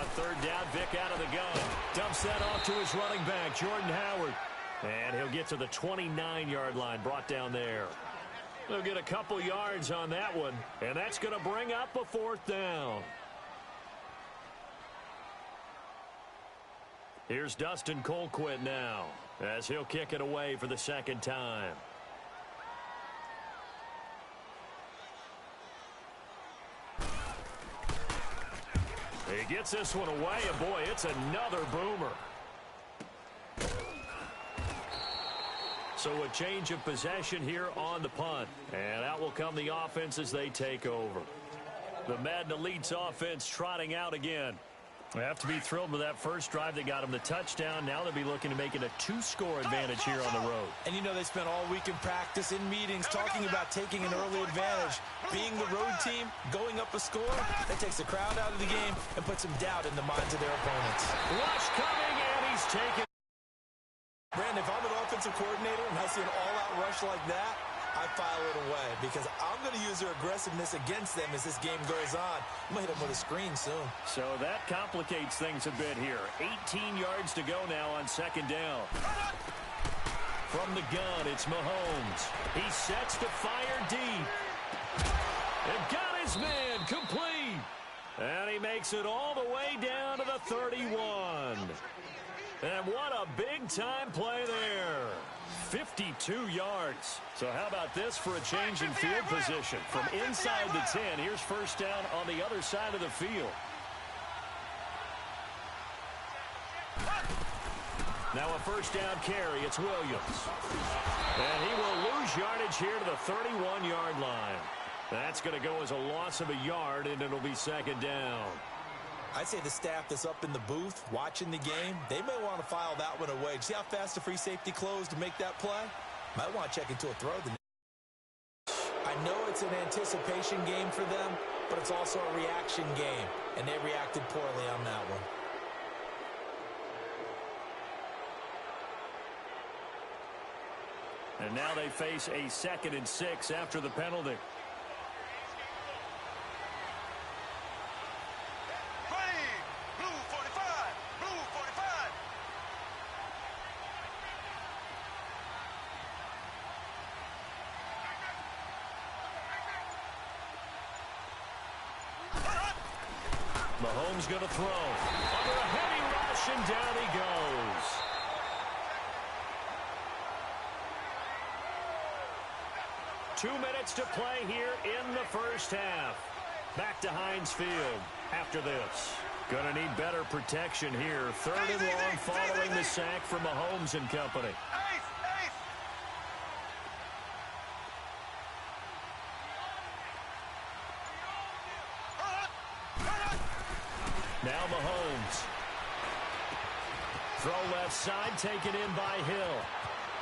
third down. Vic out of the gun. Dumps that off to his running back, Jordan Howard. And he'll get to the 29-yard line, brought down there. They'll get a couple yards on that one, and that's going to bring up a fourth down. Here's Dustin Colquitt now, as he'll kick it away for the second time. He gets this one away, and boy, it's another boomer. So a change of possession here on the punt. And out will come the offense as they take over. The Madden Elites offense trotting out again. They have to be thrilled with that first drive that got them the touchdown. Now they'll be looking to make it a 2-score advantage here on the road. And you know they spent all week in practice, in meetings, talking about taking an early advantage. Being the road team, going up a score, that takes the crowd out of the game and puts some doubt in the minds of their opponents. Rush coming, and he's taken. Brandon, if I'm an offensive coordinator and I see an all-out rush like that, I file it away because I'm going to use their aggressiveness against them as this game goes on. I'm going to hit them with a screen soon. So that complicates things a bit here. 18 yards to go now on second down. From the gun, it's Mahomes. He sets to fire deep. And got his man complete. And he makes it all the way down to the 31. And what a big-time play there. 52 yards. So how about this for a change in field position? From inside the 10, here's first down on the other side of the field. Now a first down carry. It's Williams. And he will lose yardage here to the 31-yard line. That's going to go as a loss of a yard, and it'll be second down. I'd say the staff that's up in the booth watching the game, they may want to file that one away. See how fast the free safety closed to make that play? Might want to check into a throw. I know it's an anticipation game for them, but it's also a reaction game, and they reacted poorly on that one. And now they face a 2nd and 6 after the penalty. Mahomes going to throw. Under a heavy rush, and down he goes. Two minutes to play here in the first half. Back to Heinz Field after this. Going to need better protection here. 3rd and long following the sack from Mahomes and company. Now Mahomes. Throw left side, taken in by Hill.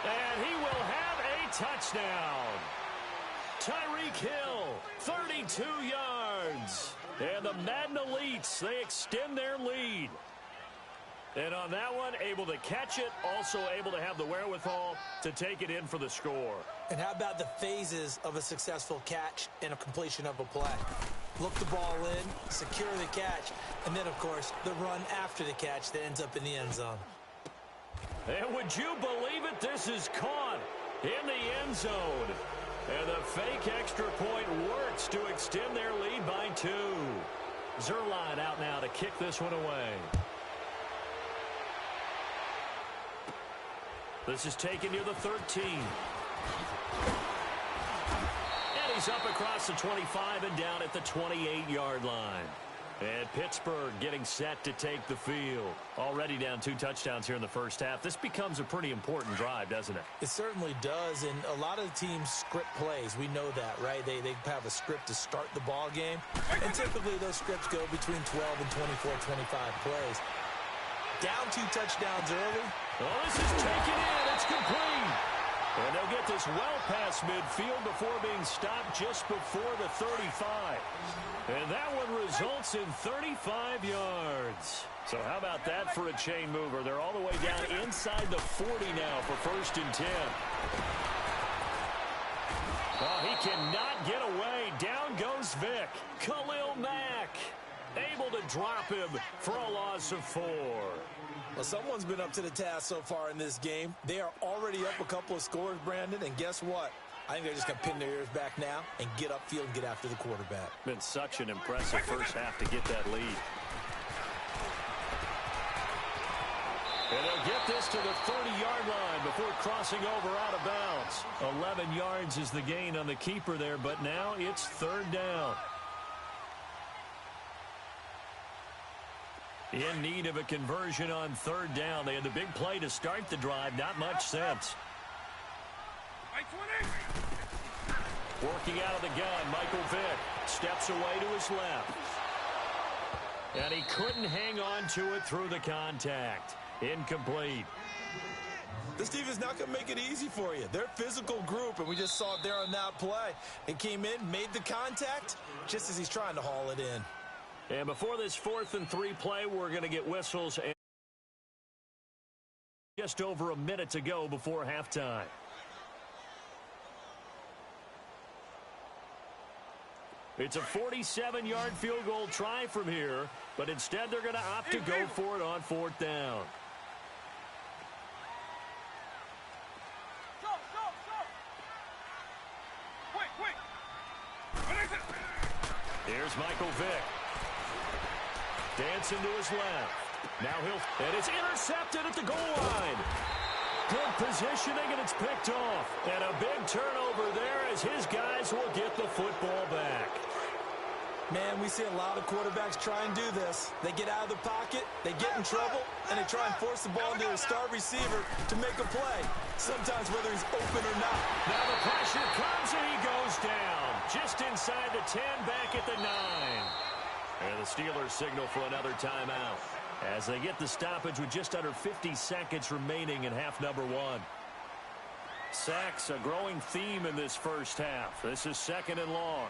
And he will have a touchdown. Tyreek Hill, 32 yards. And the Madden Elites, they extend their lead. And on that one, able to catch it, also able to have the wherewithal to take it in for the score. And how about the phases of a successful catch and a completion of a play? Look the ball in, secure the catch, and then, of course, the run after the catch that ends up in the end zone. And would you believe it? This is caught in the end zone. And the fake extra point works to extend their lead by 2. Zerline out now to kick this one away. This is taken near the 13. And he's up across the 25 and down at the 28-yard line. And Pittsburgh getting set to take the field. Already down 2 touchdowns here in the first half. This becomes a pretty important drive, doesn't it? It certainly does, and a lot of the teams script plays. We know that, right? They have a script to start the ball game, and typically those scripts go between 12 and 24, 25 plays. Down 2 touchdowns early. Oh, this is taken in. It's complete. And they'll get this well past midfield before being stopped just before the 35. And that one results in 35 yards. So how about that for a chain mover? They're all the way down inside the 40 now for 1st and 10. Oh, he cannot get away. Down goes Vic. Khalil Mack. able to drop him for a loss of 4. Well, someone's been up to the task so far in this game. They are already up a couple of scores, Brandon, and guess what? I think they're just going to pin their ears back now and get upfield and get after the quarterback. Been such an impressive first half to get that lead. And they'll get this to the 30-yard line before crossing over out of bounds. 11 yards is the gain on the keeper there, but now it's 3rd down. In need of a conversion on 3rd down. They had the big play to start the drive. Not much sense. Working out of the gun, Michael Vick steps away to his left. And he couldn't hang on to it through the contact. Incomplete. This defense not going to make it easy for you. They're a physical group, and we just saw it there on that play. It came in, made the contact, just as he's trying to haul it in. And before this 4th and 3 play, we're going to get whistles. And just over a minute to go before halftime. It's a 47-yard field goal try from here, but instead they're going to opt to go for it on 4th down. Here's Michael Vick. Dancing to his left. Now and it's intercepted at the goal line. Good positioning, and it's picked off. And a big turnover there as his guys will get the football back. Man, we see a lot of quarterbacks try and do this. They get out of the pocket, they get in trouble, and they try and force the ball into a star receiver to make a play, sometimes whether he's open or not. Now the pressure comes, and he goes down. Just inside the 10, back at the 9. And the Steelers signal for another timeout as they get the stoppage with just under 50 seconds remaining in half number 1. Sacks, a growing theme in this first half. This is 2nd and long.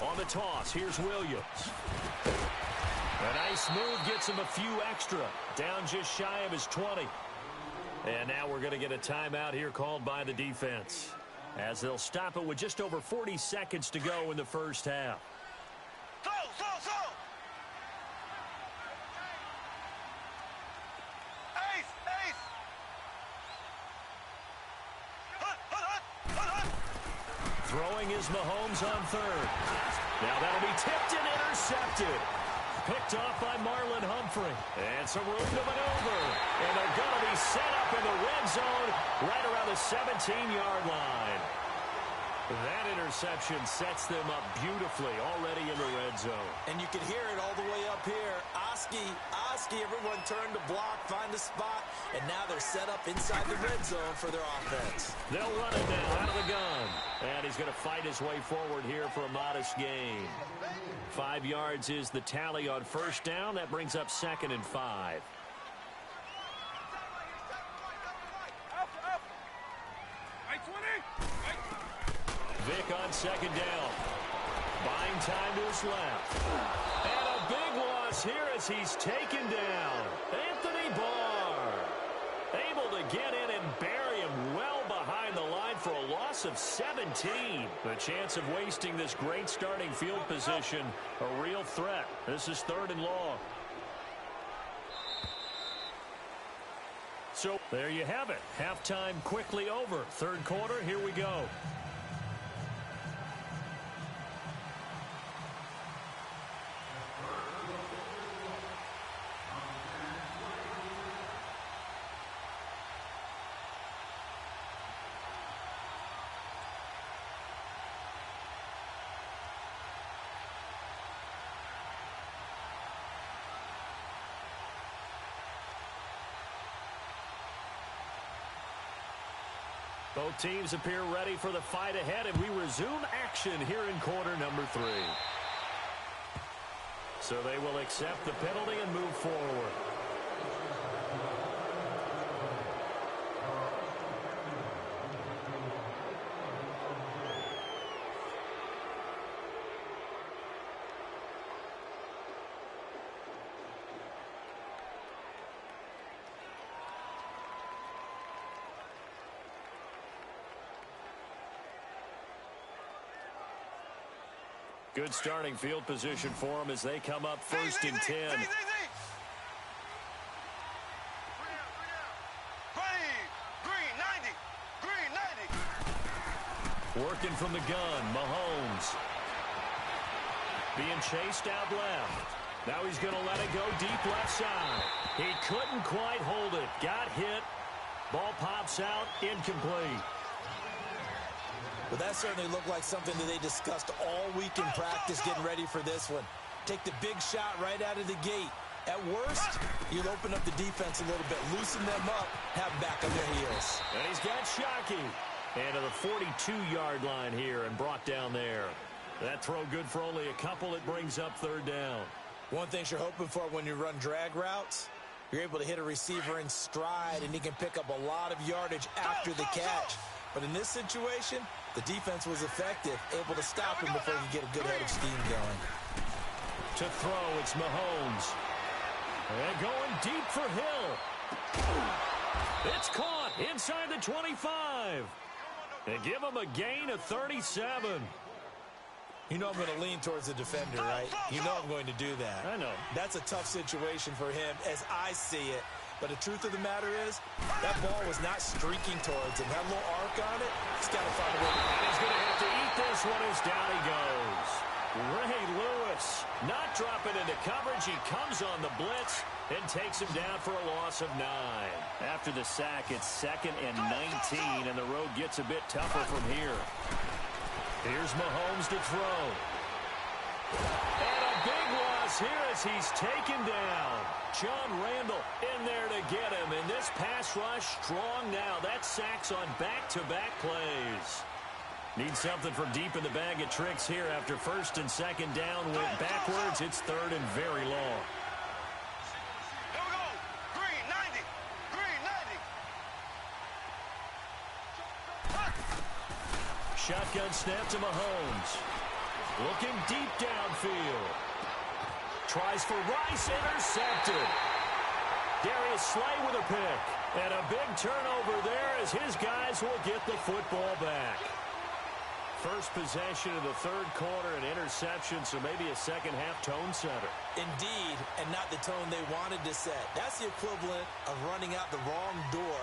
On the toss, here's Williams. A nice move gets him a few extra. Down just shy of his 20. And now we're going to get a timeout here called by the defense, as they'll stop it with just over 40 seconds to go in the first half. Throwing is Mahomes on 3rd. Now that'll be tipped and intercepted. Picked off by Marlon Humphrey. And some room to maneuver. And they're going to be set up in the red zone right around the 17-yard line. That interception sets them up beautifully already in the red zone. And you can hear it all the way up here. Oski, everyone turned to block, find a spot, and now they're set up inside the red zone for their offense. They'll run it now out of the gun. And he's going to fight his way forward here for a modest gain. 5 yards is the tally on 1st down. That brings up 2nd and 5. Vick on 2nd down. Buying time to his left. And a big loss here as he's taken down. Anthony Barr able to get in and bury him well behind the line for a loss of 17. The chance of wasting this great starting field position, a real threat. This is 3rd and long. So there you have it. Halftime quickly over. 3rd quarter, here we go. Both teams appear ready for the fight ahead, and we resume action here in quarter number 3. So they will accept the penalty and move forward. Good starting field position for them as they come up first and 10. Working from the gun, Mahomes. Being chased out left. Now he's going to let it go deep left side. He couldn't quite hold it. Got hit. Ball pops out, incomplete. Well, that certainly looked like something that they discussed all week in practice getting ready for this one. Take the big shot right out of the gate. At worst, you'll open up the defense a little bit, loosen them up, have them back on their heels. And he's got Shockey. And to the 42-yard line here and brought down there. That throw good for only a couple. It brings up third down. One thing you're hoping for when you run drag routes, you're able to hit a receiver in stride, and he can pick up a lot of yardage after the catch. But in this situation, the defense was effective, able to stop him before he could get a good head of steam going. To throw, it's Mahomes. And going deep for Hill. It's caught inside the 25. And give him a gain of 37. You know I'm going to lean towards the defender, right? You know I'm going to do that. I know. That's a tough situation for him as I see it. But the truth of the matter is, that ball was not streaking towards him. Had a little arc on it. He's got to find a way. And he's going to have to eat this one as down he goes. Ray Lewis not dropping into coverage. He comes on the blitz and takes him down for a loss of 9. After the sack, it's 2nd and 19, and the road gets a bit tougher from here. Here's Mahomes to throw. And a big loss here as he's taken down. John Randall in there to get him, and this pass rush strong now. That sacks on back-to-back plays. Need something from deep in the bag of tricks here after 1st and 2nd down. Went backwards. It's 3rd and very long. Here we go. Green 90. Green 90. Shotgun snap to Mahomes. Looking deep downfield. Tries for Rice, intercepted. Darius Slay with a pick. And a big turnover there as his guys will get the football back. First possession of the 3rd quarter, an interception, so maybe a second-half tone setter. Indeed, and not the tone they wanted to set. That's the equivalent of running out the wrong door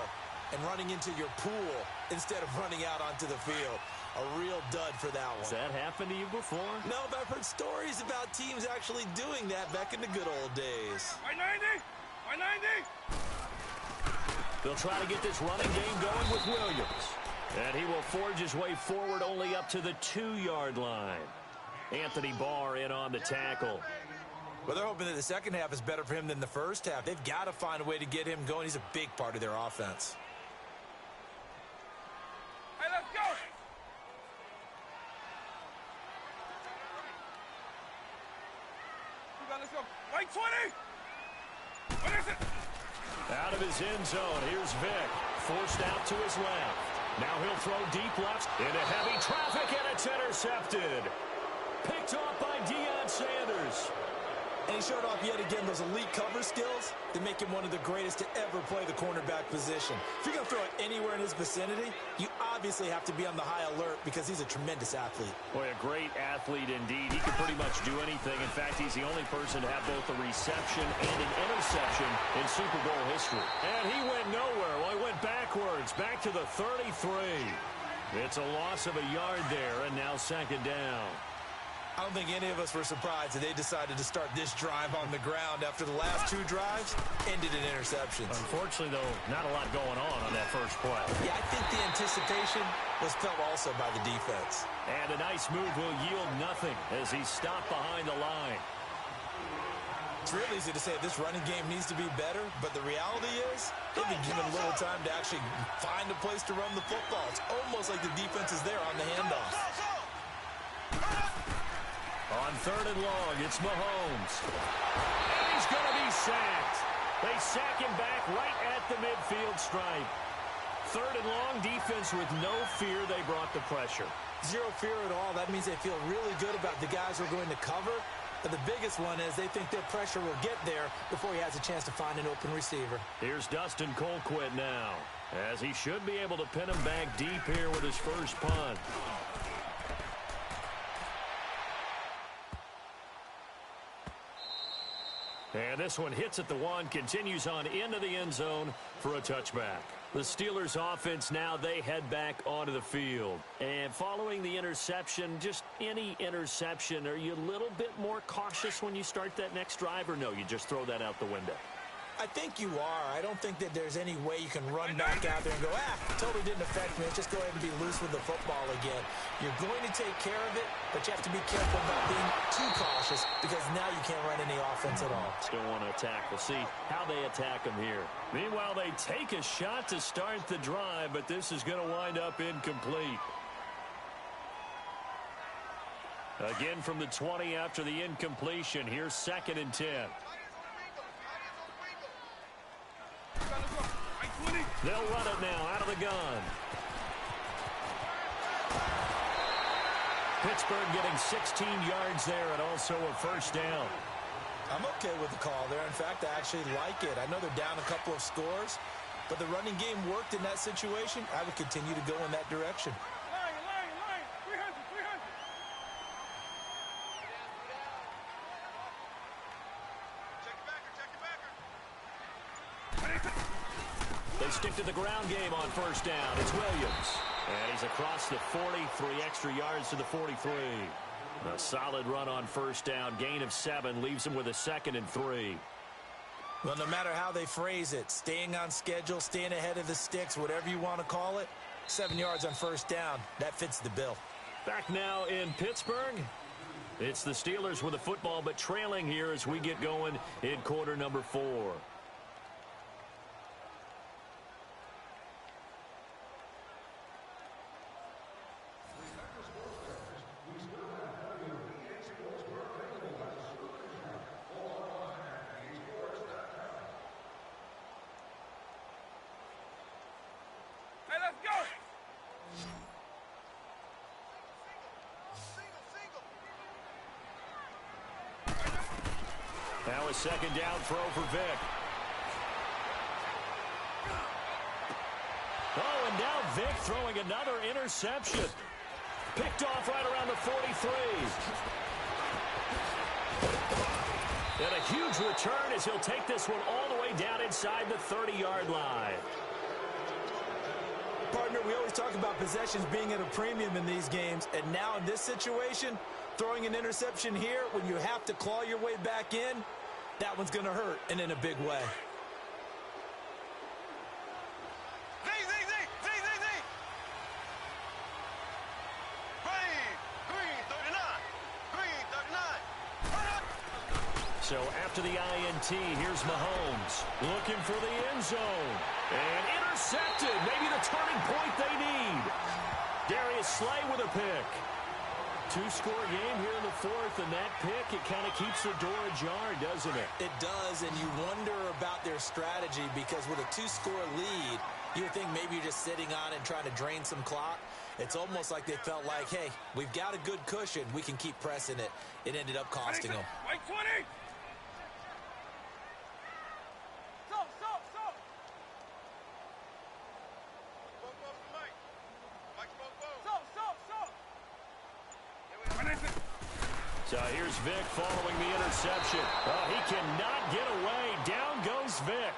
and running into your pool instead of running out onto the field. A real dud for that one. Has that happened to you before? No, but I've heard stories about teams actually doing that back in the good old days. 190. 190. They'll try to get this running game going with Williams. And he will forge his way forward only up to the 2-yard line. Anthony Barr in on the tackle. Well, they're hoping that the second half is better for him than the first half. They've got to find a way to get him going. He's a big part of their offense. Hey, let's go. Let's go. Right 20. What is it? Out of his end zone, here's Vick. Forced out to his left. Now he'll throw deep left into heavy traffic, and it's intercepted. Picked off by Deion Sanders. And he showed off yet again those elite cover skills that make him one of the greatest to ever play the cornerback position. If you're going to throw it anywhere in his vicinity, you obviously have to be on the high alert because he's a tremendous athlete. Boy, a great athlete indeed. He can pretty much do anything. In fact, he's the only person to have both a reception and an interception in Super Bowl history. And he went nowhere. Well, he went backwards, back to the 33. It's a loss of a yard there, and now 2nd down. I don't think any of us were surprised that they decided to start this drive on the ground after the last 2 drives ended in interceptions. Unfortunately, though, not a lot going on that first play. Yeah, I think the anticipation was felt also by the defense. And a nice move will yield nothing as he stopped behind the line. It's real easy to say this running game needs to be better, but the reality is they've been given a little time to actually find a place to run the football. It's almost like the defense is there on the handoff. On 3rd and long, it's Mahomes. And he's going to be sacked. They sack him back right at the midfield stripe. 3rd and long, defense with no fear. They brought the pressure. Zero fear at all. That means they feel really good about the guys who are going to cover. But the biggest one is they think their pressure will get there before he has a chance to find an open receiver. Here's Dustin Colquitt now, as he should be able to pin him back deep here with his first punt. And this one hits at the one, continues on into the end zone for a touchback. The Steelers offense now, they head back onto the field. And following the interception, just any interception, are you a little bit more cautious when you start that next drive, or no, you just throw that out the window? I think you are. I don't think that there's any way you can run back out there and go, totally didn't affect me. Just go ahead and be loose with the football again. You're going to take care of it, but you have to be careful about being too cautious because now you can't run any offense at all. Still want to attack. We'll see how they attack them here. Meanwhile, they take a shot to start the drive, but this is going to wind up incomplete. Again from the 20 after the incompletion. Here's 2nd and 10. They'll run it now out of the gun. Pittsburgh getting 16 yards there and also a first down. I'm okay with the call there. In fact, I actually like it. I know they're down a couple of scores, but the running game worked in that situation. I would continue to go in that direction. They stick to the ground game on first down. It's Williams. And he's across the 43 extra yards to the 43. A solid run on first down. Gain of 7 leaves him with a 2nd and 3. Well, no matter how they phrase it, staying on schedule, staying ahead of the sticks, whatever you want to call it, 7 yards on first down, that fits the bill. Back now in Pittsburgh. It's the Steelers with the football, but trailing here as we get going in quarter number 4. Now a 2nd down throw for Vick. Oh, and now Vick throwing another interception. Picked off right around the 43. And a huge return as he'll take this one all the way down inside the 30-yard line. Partner, we always talk about possessions being at a premium in these games, and now in this situation, throwing an interception here when you have to claw your way back in, that one's going to hurt, and in a big way. So after the INT, here's Mahomes looking for the end zone. And intercepted. Maybe the turning point they need. Darius Slay with a pick. 2-score game here in the 4th, and that pick, it kind of keeps the door ajar, doesn't it? It does, and you wonder about their strategy because with a 2-score lead, you would think maybe you're just sitting on it and trying to drain some clock. It's almost like they felt like, hey, we've got a good cushion. We can keep pressing it. It ended up costing them. White 20! So here's Vick following the interception. Oh, he cannot get away. Down goes Vick.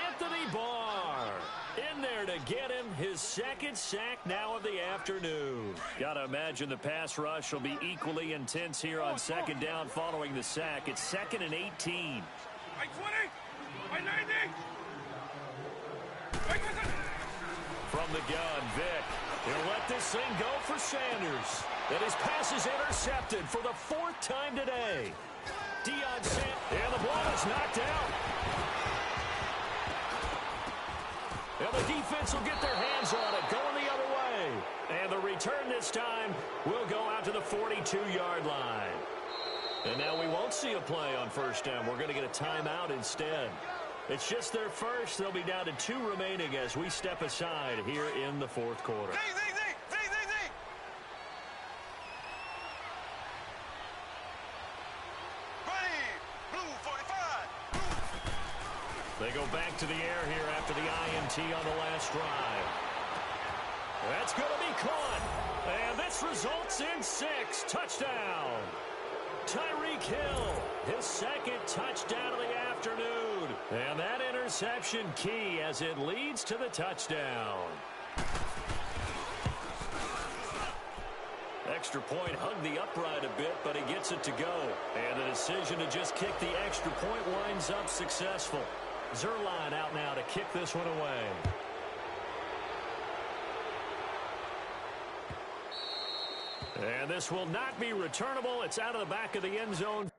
Anthony Barr in there to get him his 2nd sack now of the afternoon. Got to imagine the pass rush will be equally intense here on 2nd down following the sack. It's 2nd and 18. White 20! White 90! From the gun, Vick. He'll let this thing go for Sanders. And his pass is intercepted for the 4th time today. Deion Sanders, and the ball is knocked out. And the defense will get their hands on it, going the other way. And the return this time will go out to the 42-yard line. And now we won't see a play on first down. We're going to get a timeout instead. It's just their first. They'll be down to 2 remaining as we step aside here in the 4th quarter. They go back to the air here after the INT on the last drive. That's going to be caught. And this results in 6. Touchdown. Tyreek Hill. His second touchdown of the afternoon. And that interception key as it leads to the touchdown. Extra point hugged the upright a bit, but he gets it to go. And the decision to just kick the extra point winds up successful. Zerline out now to kick this one away. And this will not be returnable. It's out of the back of the end zone.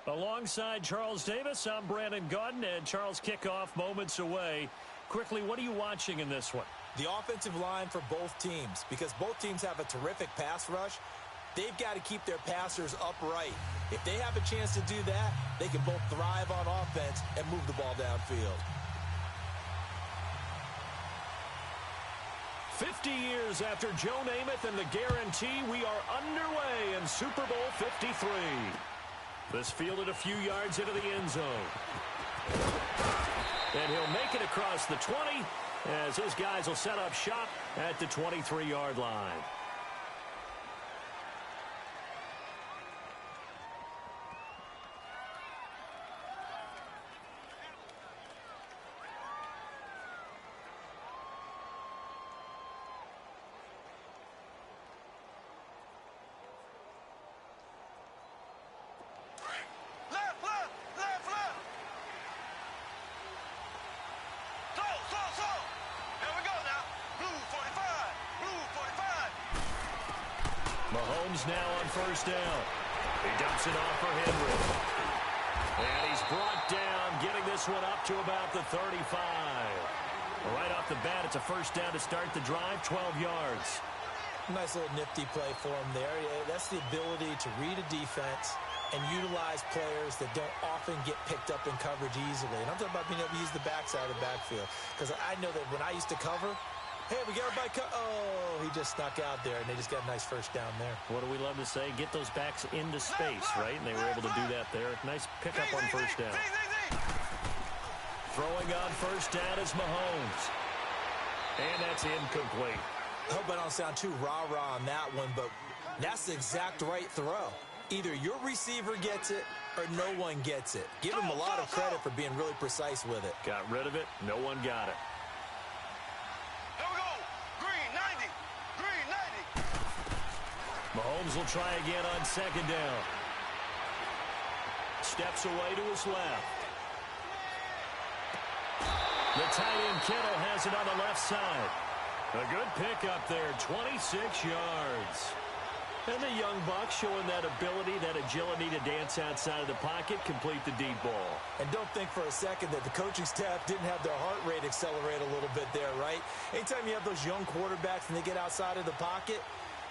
Alongside Charles Davis, I'm Brandon Gaudin, and Charles, kickoff moments away. Quickly, what are you watching in this one? The offensive line for both teams, because both teams have a terrific pass rush. They've got to keep their passers upright. If they have a chance to do that, they can both thrive on offense and move the ball downfield. 50 years after Joe Namath and the guarantee, we are underway in Super Bowl 53. This fielded a few yards into the end zone. And he'll make it across the 20 as his guys will set up shop at the 23-yard line. Mahomes now on first down. He dumps it off for Henry. And he's brought down, getting this one up to about the 35. Right off the bat, it's a first down to start the drive, 12 yards. Nice little nifty play for him there. Yeah, that's the ability to read a defense and utilize players that don't often get picked up in coverage easily. And I'm talking about being able to use the backside of the backfield. Because I know that when I used to cover, hey, we got everybody oh, he just snuck out there, and they just got a nice first down there. What do we love to say? Get those backs into space, right? And they were able to do that there. Nice pickup on first down. Throwing on first down is Mahomes. And that's incomplete. I hope I don't sound too rah-rah on that one, but that's the exact right throw. Either your receiver gets it or no one gets it. Give him a lot of credit for being really precise with it. Got rid of it. No one got it. Here we go. Green 90. Green 90. Mahomes will try again on second down. Steps away to his left. The tight end Kittle has it on the left side. A good pickup there, 26 yards. And the young buck showing that ability, that agility to dance outside of the pocket, complete the deep ball. And don't think for a second that the coaching staff didn't have their heart rate accelerate a little bit there, right? Anytime you have those young quarterbacks and they get outside of the pocket,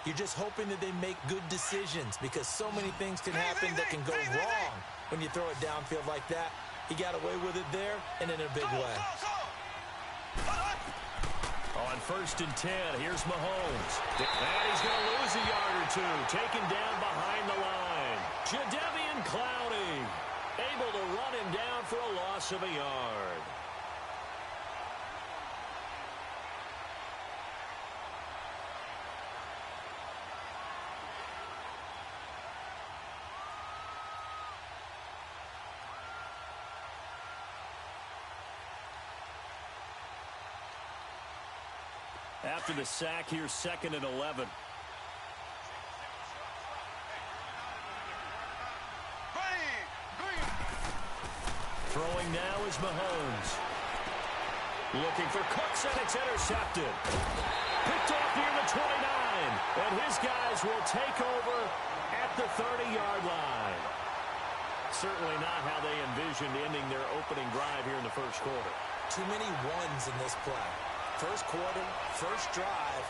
you're just hoping that they make good decisions because so many things can happen that can go wrong when you throw it downfield like that. He got away with it there and in a big way. On first and 10, here's Mahomes. And he's going to lose a yard or two. Taken down behind the line. Jadeveon Clowney able to run him down for a loss of a yard. After the sack, here's second and 11. Throwing now is Mahomes. Looking for Cooks, and it's intercepted. Picked off near the 29. And his guys will take over at the 30-yard line. Certainly not how they envisioned ending their opening drive here in the first quarter. Too many ones in this play. First quarter, first drive,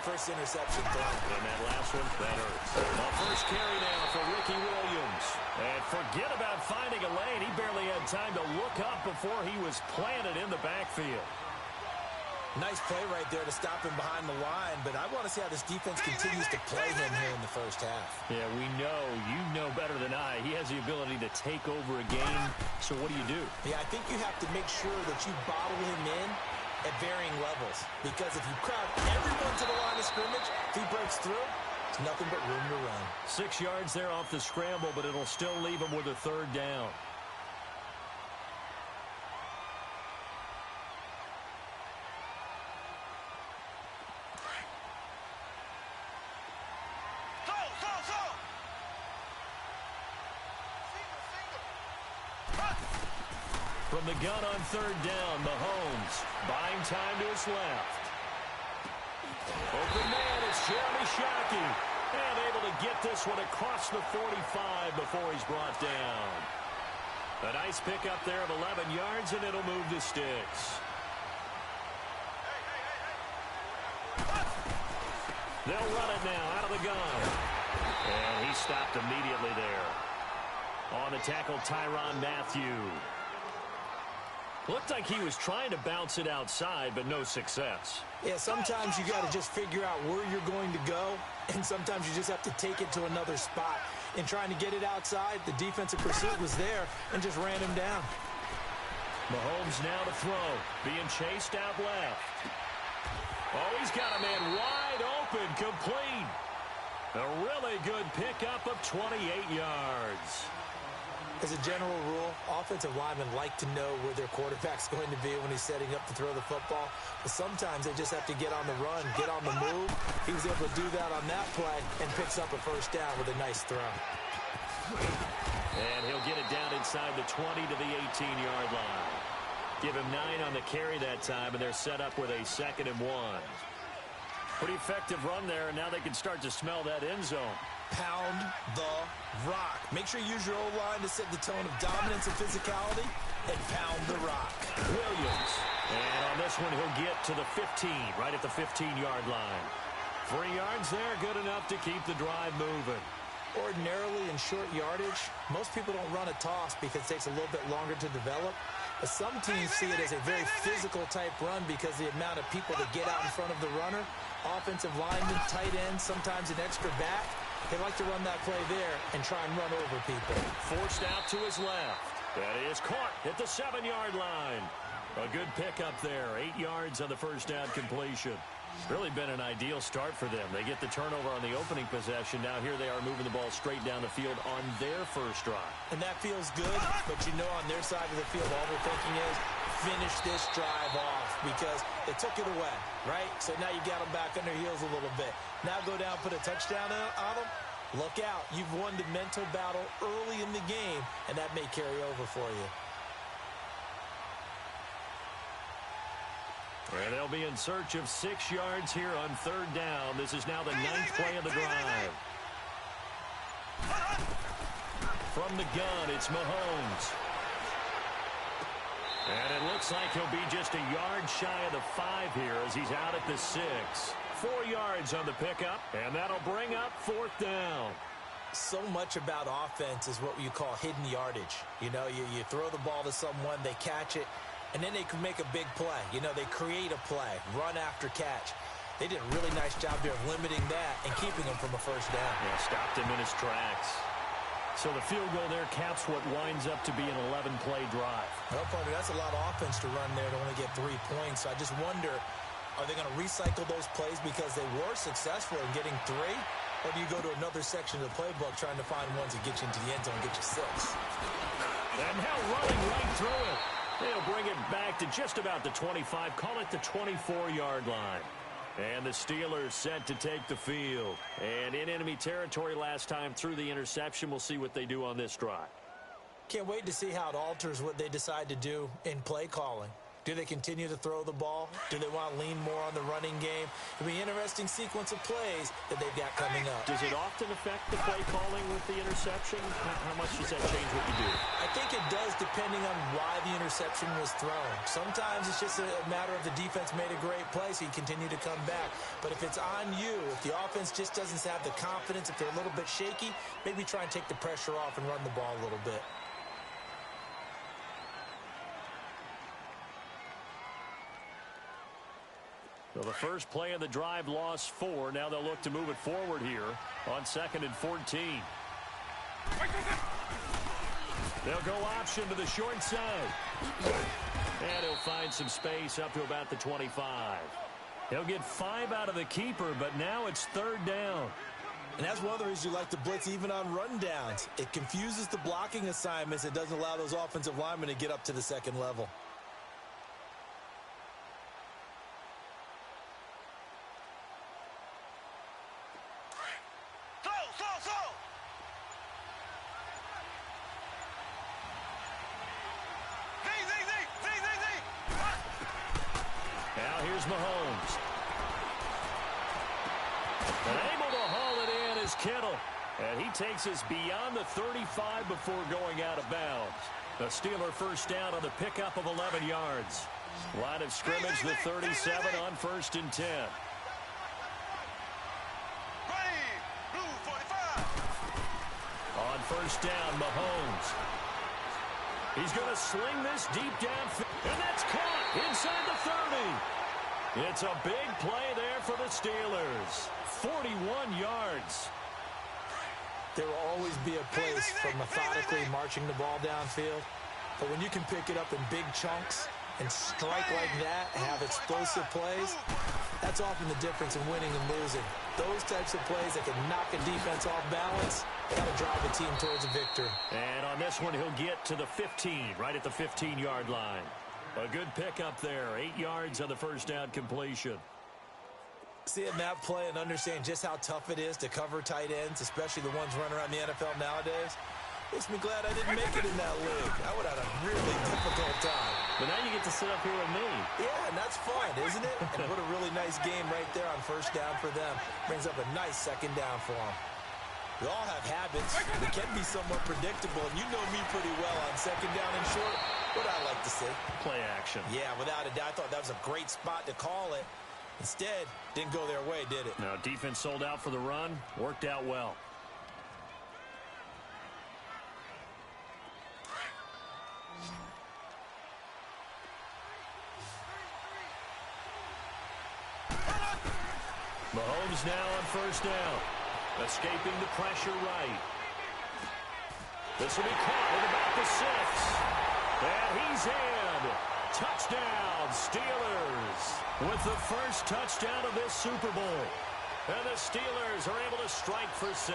first interception thrown. And that last one, that hurts. The first carry now for Ricky Williams. And forget about finding a lane. He barely had time to look up before he was planted in the backfield. Nice play right there to stop him behind the line, but I want to see how this defense continues to play him here in the first half. Yeah, we know. You know better than I. He has the ability to take over a game, so what do? Yeah, I think you have to make sure that you bottle him in at varying levels, because if you crowd everyone to the line of scrimmage, if he breaks through, it's nothing but room to run. 6 yards there off the scramble, but it'll still leave him with a third down. From the gun on third down, Mahomes buying time to his left. Open man, it's Jeremy Shockey. And able to get this one across the 45 before he's brought down. A nice pickup there of 11 yards, and it'll move the sticks. They'll run it now out of the gun. And he stopped immediately there. On the tackle, Tyrann Mathieu. Looked like he was trying to bounce it outside, but no success. Yeah, sometimes you got to just figure out where you're going to go, and sometimes you just have to take it to another spot. In trying to get it outside, the defensive pursuit was there and just ran him down. Mahomes now to throw, being chased out left. Oh, he's got a man wide open, complete. A really good pickup of 28 yards. As a general rule, offensive linemen like to know where their quarterback's going to be when he's setting up to throw the football. But sometimes they just have to get on the run, get on the move. He was able to do that on that play and picks up a first down with a nice throw. And he'll get it down inside the 20 to the 18-yard line. Give him 9 on the carry that time, and they're set up with a 2nd and 1. Pretty effective run there, and now they can start to smell that end zone. Pound the rock. Make sure you use your O-line to set the tone of dominance and physicality, and pound the rock. Williams. And on this one, he'll get to the 15, right at the 15-yard line. 3 yards there, good enough to keep the drive moving. Ordinarily in short yardage, most people don't run a toss because it takes a little bit longer to develop. But some teams see it as a very physical type run because the amount of people that get out in front of the runner, offensive linemen, tight ends, sometimes an extra back, they like to run that play there and try and run over people. Forced out to his left. That is caught at the 7-yard line. A good pickup there. 8 yards on the first down completion. Really been an ideal start for them. They get the turnover on the opening possession. Now here they are moving the ball straight down the field on their first drive. And that feels good, but you know on their side of the field, all they're thinking is finish this drive off because they took it away, right? So now you got them back on their heels a little bit. Now go down, put a touchdown on them. Look out. You've won the mental battle early in the game, and that may carry over for you. And they'll be in search of 6 yards here on 3rd down. This is now the 9th play of the drive. From the gun, it's Mahomes. And it looks like he'll be just a yard shy of the 5 here as he's out at the 6. 4 yards on the pickup, and that'll bring up 4th down. So much about offense is what you call hidden yardage. You know, you throw the ball to someone, they catch it, and then they can make a big play. You know, they create a play, run after catch. They did a really nice job there of limiting that and keeping him from a first down. Yeah, stopped him in his tracks. So the field goal there caps what winds up to be an 11-play drive. Well, partner, that's a lot of offense to run there to only get 3 points. So I just wonder, are they going to recycle those plays because they were successful in getting 3? Or do you go to another section of the playbook trying to find ones that get you into the end zone and get you 6? And now running right through it. They'll bring it back to just about the 25. Call it the 24-yard line. And the Steelers set to take the field. And in enemy territory last time through the interception. We'll see what they do on this drive. Can't wait to see how it alters what they decide to do in play calling. Do they continue to throw the ball? Do they want to lean more on the running game? It'll be an interesting sequence of plays that they've got coming up. Does it often affect the play calling with the interception? How much does that change what you do? I think it does depending on why the interception was thrown. Sometimes it's just a matter of the defense made a great play, so you continue to come back. But if it's on you, if the offense just doesn't have the confidence, if they're a little bit shaky, maybe try and take the pressure off and run the ball a little bit. So the first play of the drive lost 4. Now they'll look to move it forward here on 2nd and 14. They'll go option to the short side. And he'll find some space up to about the 25. He'll get 5 out of the keeper, but now it's 3rd down. And that's one of the reasons you like to blitz even on rundowns. It confuses the blocking assignments. It doesn't allow those offensive linemen to get up to the 2nd level. Mahomes. And able to haul it in is Kittle. And he takes us beyond the 35 before going out of bounds. The Steeler first down on the pickup of 11 yards. Line of scrimmage, the 37 on 1st and 10. On 1st down, Mahomes. He's going to sling this deep downfield. And that's caught inside the 30. It's a big play there for the Steelers. 41 yards. There will always be a place for methodically marching the ball downfield. But when you can pick it up in big chunks and strike like that, have explosive plays, that's often the difference in winning and losing. Those types of plays that can knock a defense off balance, got to drive the team towards a victory. And on this one, he'll get to the 15, right at the 15-yard line. A good pickup there. 8 yards on the first down completion. Seeing that play and understand just how tough it is to cover tight ends, especially the ones running around the NFL nowadays, makes me glad I didn't make it in that league. I would have had a really difficult time. But now you get to sit up here with me. Yeah, and that's fun, isn't it? And what a really nice game right there on first down for them. Brings up a nice 2nd down for them. We all have habits. They can be somewhat predictable, and you know me pretty well on 2nd down and short. What I like to see. Play action. Yeah, without a doubt. I thought that was a great spot to call it. Instead, didn't go their way, did it? Now, defense sold out for the run. Worked out well. Mahomes now on first down. Escaping the pressure right. This will be caught at about the 6. And he's in. Touchdown, Steelers. With the first touchdown of this Super Bowl. And the Steelers are able to strike for 6.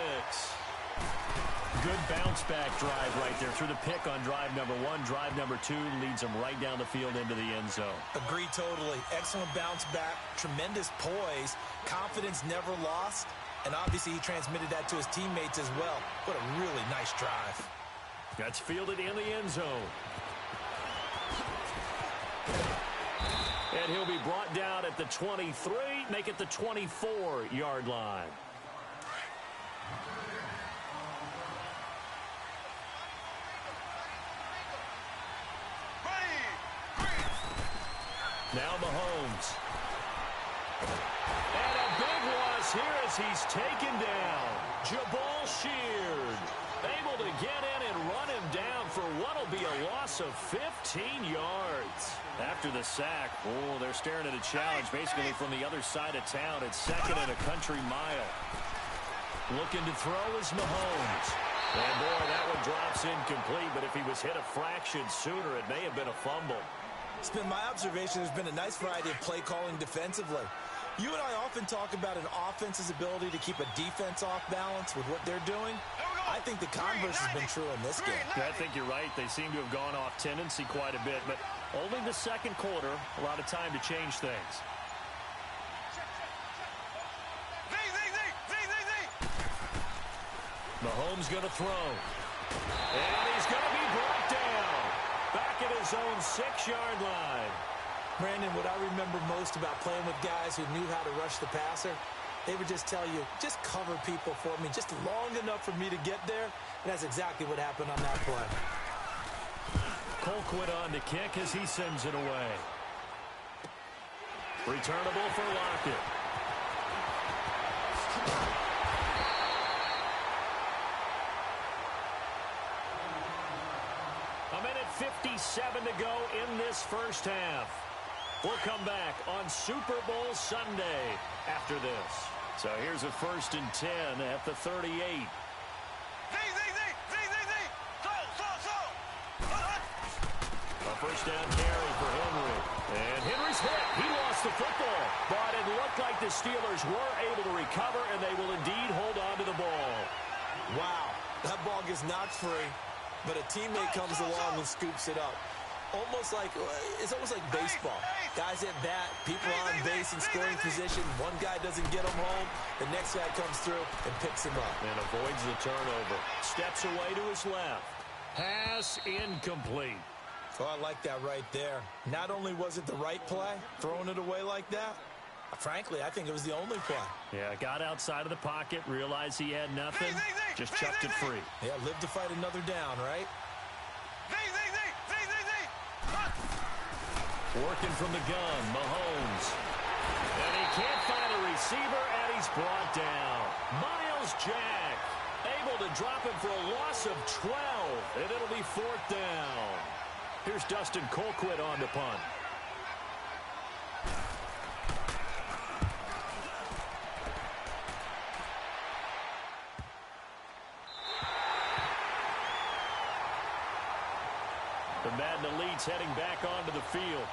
Good bounce-back drive right there. Through the pick on drive number 1. Drive number 2 leads them right down the field into the end zone. Agreed totally. Excellent bounce back. Tremendous poise. Confidence never lost. And obviously he transmitted that to his teammates as well. What a really nice drive. That's fielded in the end zone. And he'll be brought down at the 23, make it the 24-yard line. Now Mahomes. And a big loss here as he's taken down. Jabal Sheard able to get in and run him down for what will be a loss of 15 yards. After the sack, they're staring at a challenge basically from the other side of town. It's second and a country mile. Looking to throw is Mahomes. And boy, that one drops incomplete, but if he was hit a fraction sooner, it may have been a fumble. It's been my observation there's been a nice variety of play calling defensively. You and I often talk about an offense's ability to keep a defense off balance with what they're doing. I think the converse has been true in this game. I think you're right. They seem to have gone off tendency quite a bit, but only the second quarter, a lot of time to change things. Mahomes going to throw. And he's going to be brought down. Back at his own 6-yard line. Brandon, what I remember most about playing with guys who knew how to rush the passer, they would just tell you, just cover people for me, just long enough for me to get there. And that's exactly what happened on that play. Colquitt on to kick as he sends it away. Returnable for Lockett. A minute 57 to go in this first half. We'll come back on Super Bowl Sunday after this. So here's a 1st and 10 at the 38. A first down carry for Henry. And Henry's hit. He lost the football. But it looked like the Steelers were able to recover, and they will indeed hold on to the ball. Wow, that ball gets knocked free, but a teammate comes along and scoops it up. It's almost like baseball. Guys at bat, people on base in scoring position. One guy doesn't get him home. The next guy comes through and picks him up. And avoids the turnover. Steps away to his left. Pass incomplete. Oh, I like that right there. Not only was it the right play, throwing it away like that, frankly, I think it was the only play. Yeah, got outside of the pocket, realized he had nothing, just chucked it free. Yeah, live to fight another down, right? Working from the gun, Mahomes. And he can't find a receiver, and he's brought down. Miles Jack able to drop him for a loss of 12, and it'll be 4th down. Here's Dustin Colquitt on the punt. The Madden Elite's heading back onto the field.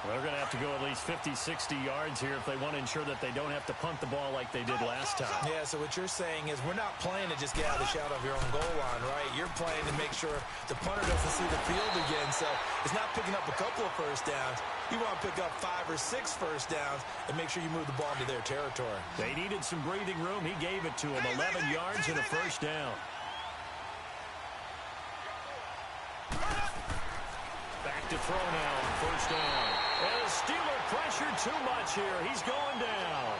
They're going to have to go at least 50, 60 yards here if they want to ensure that they don't have to punt the ball like they did last time. Yeah, so what you're saying is we're not playing to just get out of the shadow of your own goal line, right? You're playing to make sure the punter doesn't see the field again. So it's not picking up a couple of first downs. You want to pick up 5 or 6 first downs and make sure you move the ball into their territory. They needed some breathing room. He gave it to them. 11 yards and a first down. Back to throw now on first down. And the Steeler pressure too much here. He's going down.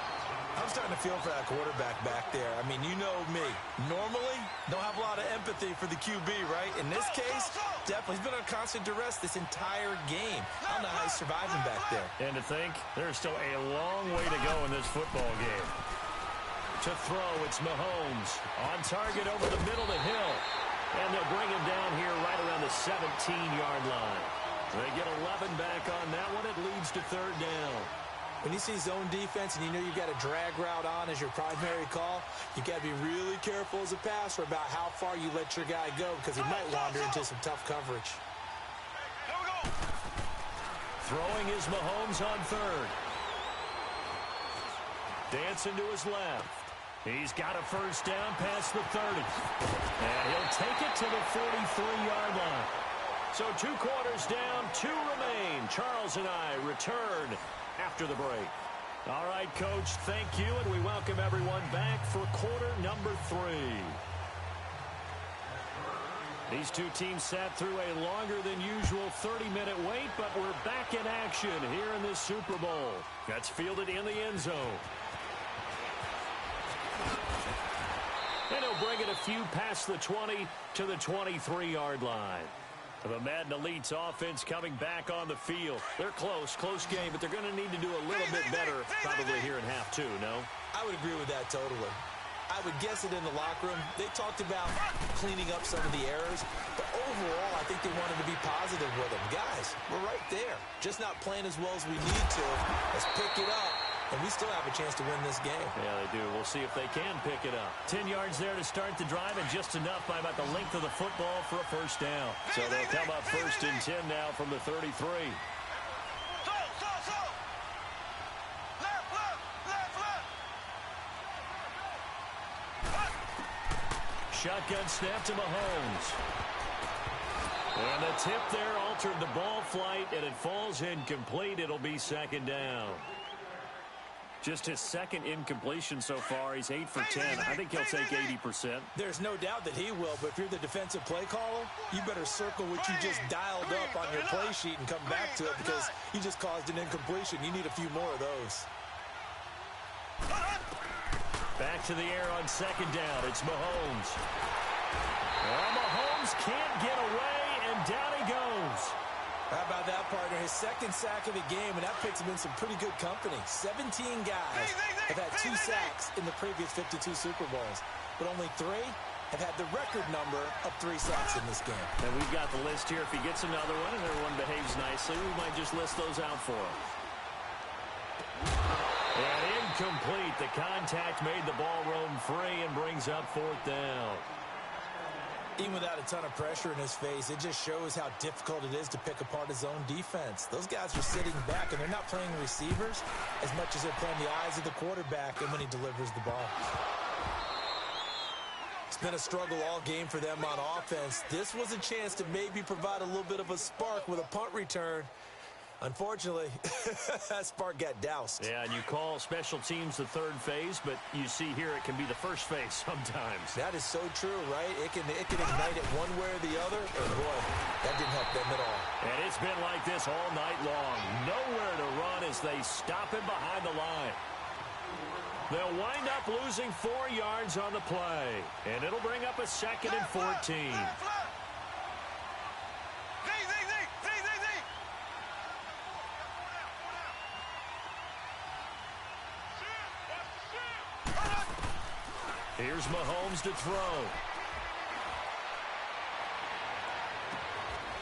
I'm starting to feel for that quarterback back there. I mean, you know me. Normally, don't have a lot of empathy thing for the QB, right? In this case, definitely. He's been on constant duress this entire game. I don't know how he's surviving back there. And to think, there's still a long way to go in this football game. To throw, it's Mahomes. On target over the middle to Hill. And they'll bring him down here right around the 17-yard line. They get 11 back on that one. It leads to third down. When you see zone defense and you know you've got a drag route on as your primary call, you've got to be really careful as a passer about how far you let your guy go because he might wander into some tough coverage. Throwing is Mahomes on third. Dancing to his left. He's got a first down past the 30. And he'll take it to the 43-yard line. So 2 quarters down, 2 remain. Charles and I return after the break. All right, Coach, thank you, and we welcome everyone back for quarter number 3. These two teams sat through a longer than usual 30-minute wait, but we're back in action here in this Super Bowl. That's fielded in the end zone. And he'll bring it a few past the 20 to the 23-yard line. The Madden Elite's offense coming back on the field. They're close game, but they're going to need to do a little bit better probably here in half 2, no? I would agree with that totally. I would guess it in the locker room. They talked about cleaning up some of the errors, but overall, I think they wanted to be positive with them. Guys, we're right there. Just not playing as well as we need to. Let's pick it up, and we still have a chance to win this game. Yeah, they do. We'll see if they can pick it up. 10 yards there to start the drive, and just enough by about the length of the football for a first down. So they'll come up first and 10 now from the 33. Shotgun snap to Mahomes. And the tip there altered the ball flight, and it falls incomplete. It'll be second down. Just his second incompletion so far. He's 8 for 10. I think he'll take 80%. There's no doubt that he will, but if you're the defensive play caller, you better circle what you just dialed up on your play sheet and come back to it because you just caused an incompletion. You need a few more of those. Back to the air on second down. It's Mahomes. Well, Mahomes can't get away, and down he goes. How about that, partner? His second sack of the game, and that puts him in some pretty good company. 17 guys have had 2 sacks in the previous 52 Super Bowls, but only 3 have had the record number of 3 sacks in this game. And we've got the list here. If he gets another one and everyone behaves nicely, we might just list those out for him. And incomplete. The contact made the ball roam free and brings up fourth down. Even without a ton of pressure in his face, it just shows how difficult it is to pick apart his own defense. Those guys are sitting back, and they're not playing receivers as much as they're playing the eyes of the quarterback and when he delivers the ball. It's been a struggle all game for them on offense. This was a chance to maybe provide a little bit of a spark with a punt return. Unfortunately, that spark got doused. Yeah, and you call special teams the third phase, but you see here it can be the first phase sometimes. That is so true, right? It can ignite it one way or the other, and boy, that didn't help them at all. And it's been like this all night long. Nowhere to run as they stop him behind the line. They'll wind up losing 4 yards on the play, and it'll bring up a second and 14. Here's Mahomes to throw.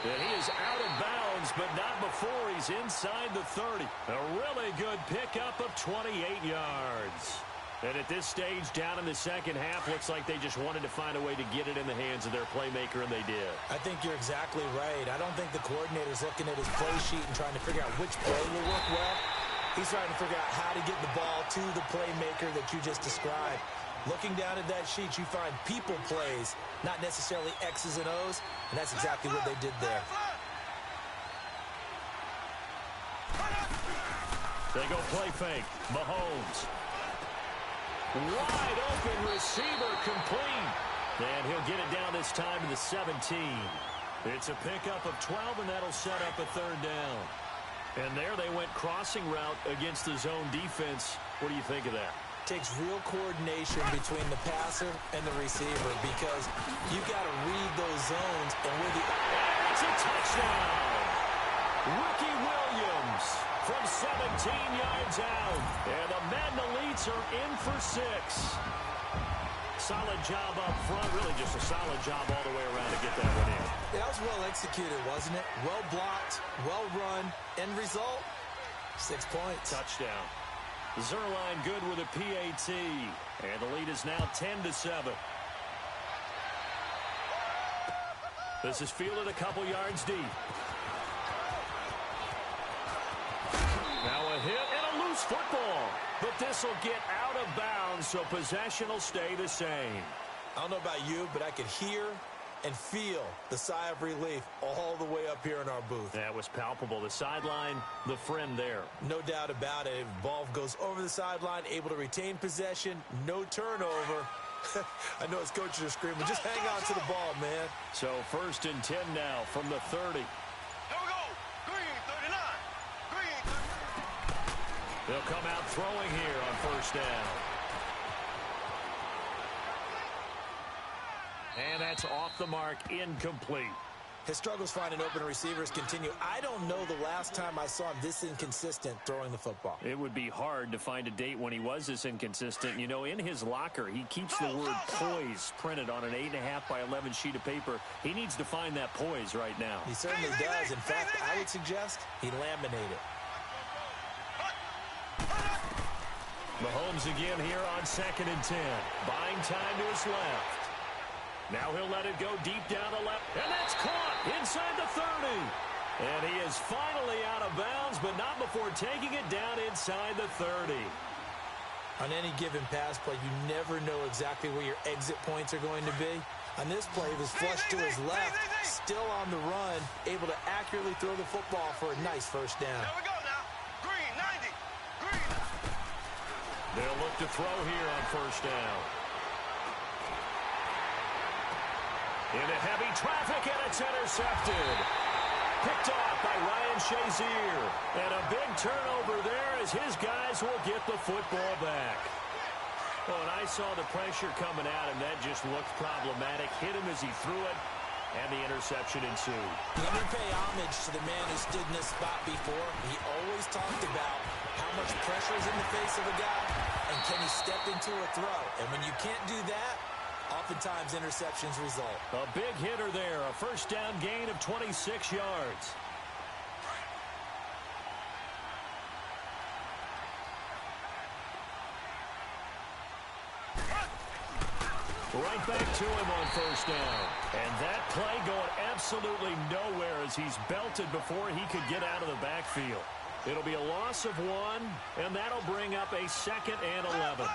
And he is out of bounds, but not before he's inside the 30. A really good pickup of 28 yards. And at this stage, down in the second half, looks like they just wanted to find a way to get it in the hands of their playmaker, and they did. I think you're exactly right. I don't think the coordinator's looking at his play sheet and trying to figure out which play will work well. He's trying to figure out how to get the ball to the playmaker that you just described. Looking down at that sheet, you find people plays, not necessarily X's and O's, and that's exactly what they did there. They go play fake. Mahomes. Wide open receiver complete. And he'll get it down this time to the 17. It's a pickup of 12, and that'll set up a third down. And there they went crossing route against the zone defense. What do you think of that? Takes real coordination between the passer and the receiver because you've got to read those zones and where the... And it's a touchdown! Ricky Williams from 17 yards out. And the Madden Elites are in for 6. Solid job up front. Really just a solid job all the way around to get that one in. That was well executed, wasn't it? Well blocked, well run. End result, 6 points. Touchdown. Zerline good with a PAT. And the lead is now 10-7. This is fielded a couple yards deep. Now a hit and a loose football. But this will get out of bounds, so possession will stay the same. I don't know about you, but I could hear and feel the sigh of relief all the way up here in our booth. That was palpable. The sideline, the friend there. No doubt about it. Ball goes over the sideline, able to retain possession, no turnover. I know his coaches are screaming, just hang on to the ball, man. So 1st and 10 now from the 30. Here we go. Green, 39. Green, 39. They'll come out throwing here on 1st down. And that's off the mark, incomplete. His struggles finding open receivers continue. I don't know the last time I saw him this inconsistent throwing the football. It would be hard to find a date when he was this inconsistent. You know, in his locker, he keeps the word poise printed on an 8.5 by 11 sheet of paper. He needs to find that poise right now. He certainly does. In fact, I would suggest he laminate it. Mahomes again here on 2nd and 10. Buying time to his left. Now he'll let it go deep down the left. And that's caught inside the 30. And he is finally out of bounds, but not before taking it down inside the 30. On any given pass play, you never know exactly where your exit points are going to be. On this play, he was flushed to his left, still on the run, able to accurately throw the football for a nice 1st down. There we go now. Green, 90. Green. They'll look to throw here on 1st down. Into heavy traffic, and it's intercepted. Picked off by Ryan Shazier. And a big turnover there as his guys will get the football back. Oh, and I saw the pressure coming at him. That just looked problematic. Hit him as he threw it, and the interception ensued. Let me pay homage to the man who stood in this spot before. He always talked about how much pressure is in the face of a guy, and can he step into a throw. And when you can't do that, oftentimes interceptions result. A big hitter there. A 1st down gain of 26 yards. Right back to him on 1st down. And that play going absolutely nowhere as he's belted before he could get out of the backfield. It'll be a loss of 1, and that'll bring up a 2nd and 11.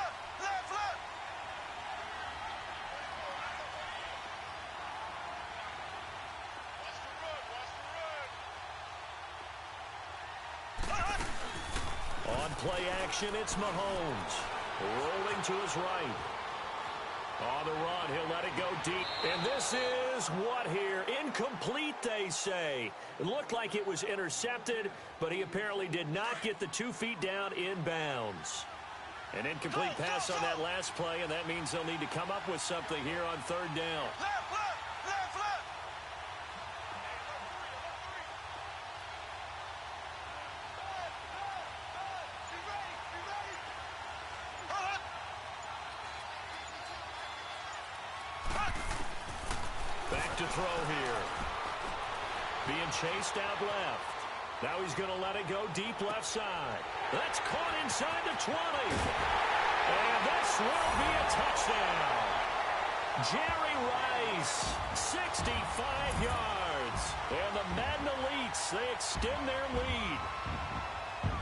On play action, it's Mahomes. Rolling to his right. On the run, he'll let it go deep. And this is what here? Incomplete, they say. It looked like it was intercepted, but he apparently did not get the 2 feet down in bounds. An incomplete pass on that last play, and that means they'll need to come up with something here on 3rd down. Back to throw here. Being chased out left. Now he's going to let it go deep left side. That's caught inside the 20. And this will be a touchdown. Jerry Rice, 65 yards. And the Madden Elites, they extend their lead.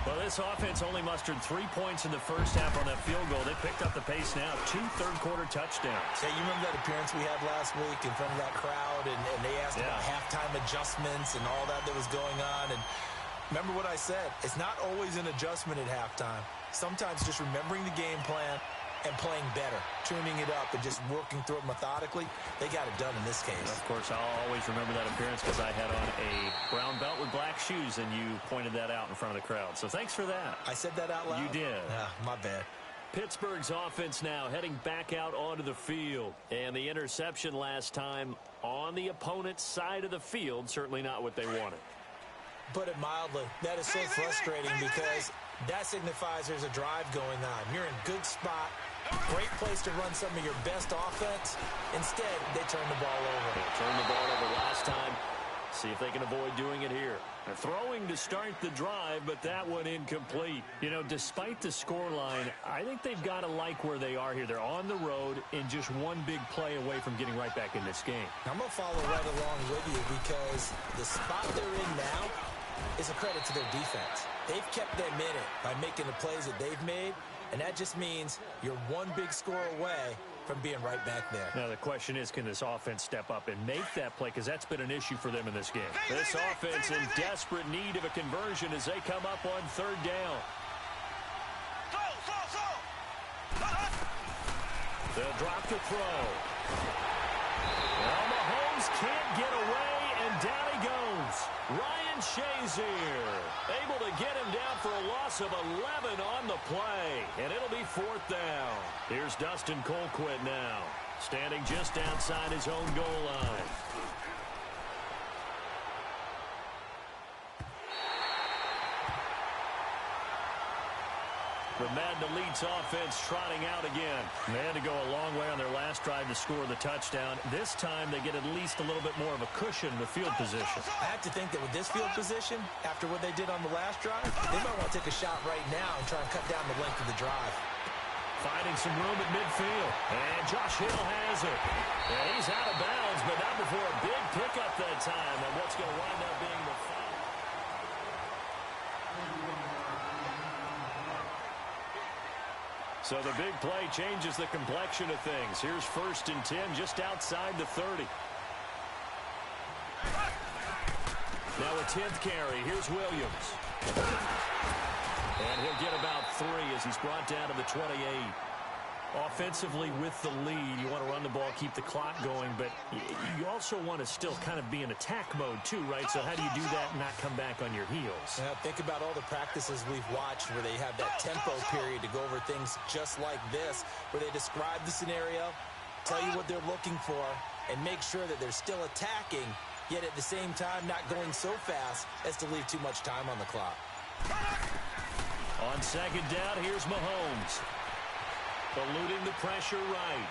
Well, this offense only mustered 3 points in the 1st half on that field goal. They picked up the pace now. 2 third-quarter touchdowns. Hey, you remember that appearance we had last week in front of that crowd, and they asked about halftime adjustments and all that was going on. And remember what I said. It's not always an adjustment at halftime. Sometimes just remembering the game plan and playing better, tuning it up and just working through it methodically. They got it done in this case. Of course, I'll always remember that appearance because I had on a brown belt with black shoes, and you pointed that out in front of the crowd. So thanks for that. I said that out loud? You did. My bad. Pittsburgh's offense now heading back out onto the field. And the interception last time on the opponent's side of the field, certainly not what they wanted. Put it mildly, that is so frustrating because that signifies there's a drive going on. You're in good spot, great place to run some of your best offense. Instead, they turn the ball over. They turned the ball over last time. See if they can avoid doing it here. They're throwing to start the drive, but that one incomplete. You know, despite the scoreline, I think they've got to like where they are here. They're on the road and just one big play away from getting right back in this game. I'm going to follow right along with you because the spot they're in now is a credit to their defense. They've kept them in it by making the plays that they've made, and that just means you're one big score away from being right back there. Now the question is, can this offense step up and make that play? Because that's been an issue for them in this game. This offense in desperate need of a conversion as they come up on third down. They'll drop the throw. Well, Mahomes can't get away, and down he goes. Ryan Shazier able to get him down for a loss of 11 on the play, and it'll be fourth down. Here's Dustin Colquitt now, standing just outside his own goal line. The Madden Elite's offense trotting out again. They had to go a long way on their last drive to score the touchdown. This time they get at least a little bit more of a cushion in the field position. I have to think that with this field position, after what they did on the last drive, they might want to take a shot right now and try and cut down the length of the drive. Finding some room at midfield. And Josh Hill has it. And he's out of bounds, but not before a big pickup that time. And what's going to wind up being the foul. So the big play changes the complexion of things. Here's 1st and 10 just outside the 30. Now a 10th carry. Here's Williams. And he'll get about 3 as he's brought down to the 28. Offensively with the lead, you want to run the ball, keep the clock going, but you also want to still kind of be in attack mode too, right? So how do you do that and not come back on your heels? Now, think about all the practices we've watched where they have that tempo period to go over things just like this, where they describe the scenario, tell you what they're looking for, and make sure that they're still attacking, yet at the same time not going so fast as to leave too much time on the clock. On second down, here's Mahomes. Eluding the pressure right.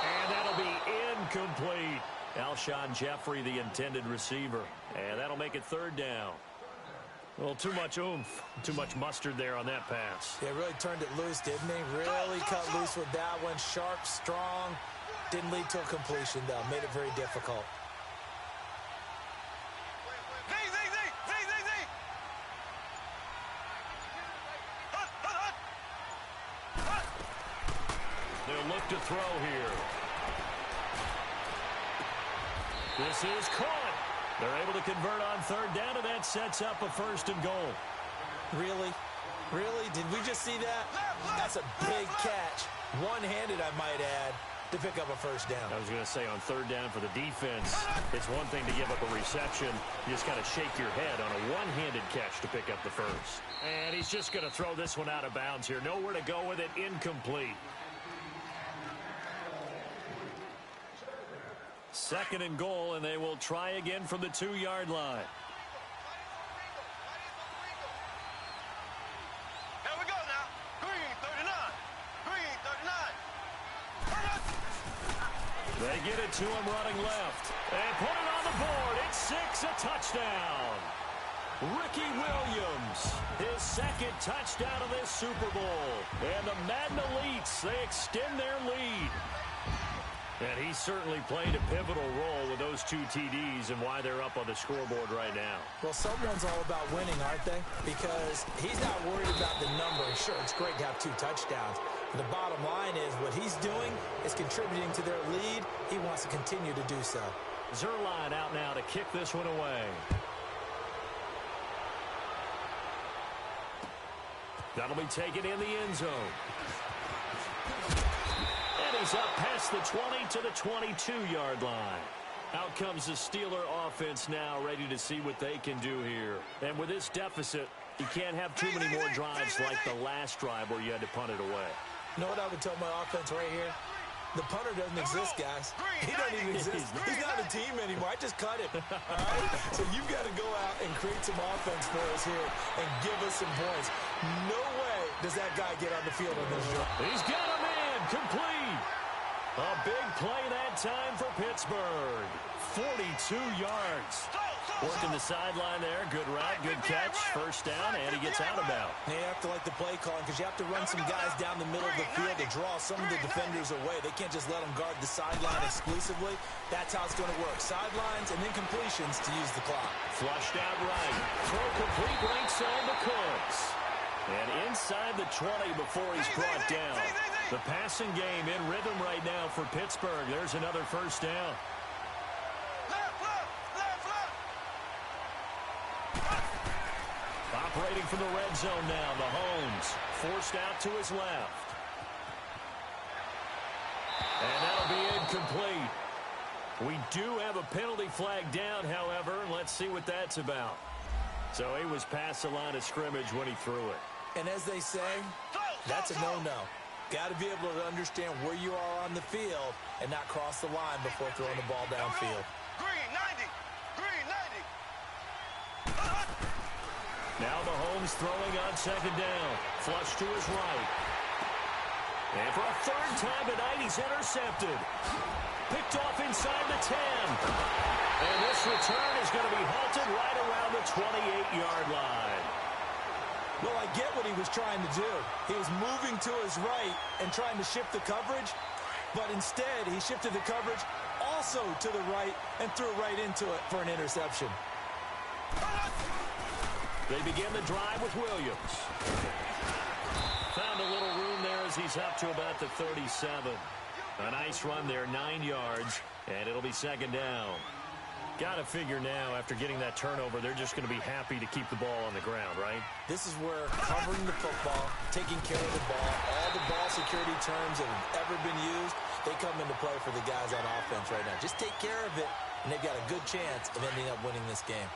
And that'll be incomplete. Alshon Jeffrey, the intended receiver. And that'll make it third down. Well, too much oomph, too much mustard there on that pass. They really turned it loose, didn't they? Really cut loose with that one. Sharp, strong. Didn't lead to a completion, though. Made it very difficult. They'll look to throw here. This is caught. They're able to convert on third down, and that sets up a 1st and goal. Really? Really? Did we just see that? That's a big catch. One-handed, I might add, to pick up a 1st down. I was going to say, on third down for the defense, it's one thing to give up a reception. You just got to shake your head on a one-handed catch to pick up the 1st. And he's just going to throw this one out of bounds here. Nowhere to go with it. Incomplete. 2nd and goal, and they will try again from the 2-yard line. Here we go now. Green 39. Green 39. They get it to him running left. And put it on the board. It's 6, a touchdown. Ricky Williams, his 2nd touchdown of this Super Bowl. And the Madden Elites, they extend their lead. And he certainly played a pivotal role with those 2 TDs and why they're up on the scoreboard right now. Well, someone's all about winning, aren't they? Because he's not worried about the number. Sure, it's great to have 2 touchdowns. But the bottom line is what he's doing is contributing to their lead. He wants to continue to do so. Zerline out now to kick this one away. That'll be taken in the end zone. He's up past the 20 to the 22-yard line. Out comes the Steeler offense now, ready to see what they can do here. And with this deficit, You can't have too many more drives like the last drive where you had to punt it away. You know what I would tell my offense right here? The punter doesn't exist, guys. He doesn't even exist. He's not a team anymore. I just cut him. All right? So you've got to go out and create some offense for us here and give us some points. No way does that guy get on the field on this drive. He's got a man complete. A big play that time for Pittsburgh. 42 yards. Working the sideline there. Good route, good catch. First down, and he gets out of bounds. You have to like the play calling because you have to run some guys down the middle of the field to draw some of the defenders away. They can't just let them guard the sideline exclusively. That's how it's going to work. Sidelines and then completions to use the clock. Flushed out right. Throw complete right side to Cooks. And inside the 20 before he's brought down. The passing game in rhythm right now for Pittsburgh. There's another first down. Operating from the red zone now, Mahomes forced out to his left. And that'll be incomplete. We do have a penalty flag down, however, and let's see what that's about. So he was past the line of scrimmage when he threw it. And as they say, that's a no-no. Got to be able to understand where you are on the field and not cross the line before throwing the ball downfield. Green, 90. Green, 90. Now Mahomes throwing on second down. Flush to his right. And for a third time tonight, he's intercepted. Picked off inside the 10. And this return is going to be halted right around the 28-yard line. Well, I get what he was trying to do. He was moving to his right and trying to shift the coverage, but instead he shifted the coverage also to the right and threw right into it for an interception. They begin the drive with Williams. Found a little room there as he's up to about the 37. A nice run there, 9 yards, and it'll be second down. Got to figure now, after getting that turnover, they're just going to be happy to keep the ball on the ground, right? This is where covering the football, taking care of the ball, all the ball security terms that have ever been used, they come into play for the guys on offense right now. Just take care of it, and they've got a good chance of ending up winning this game.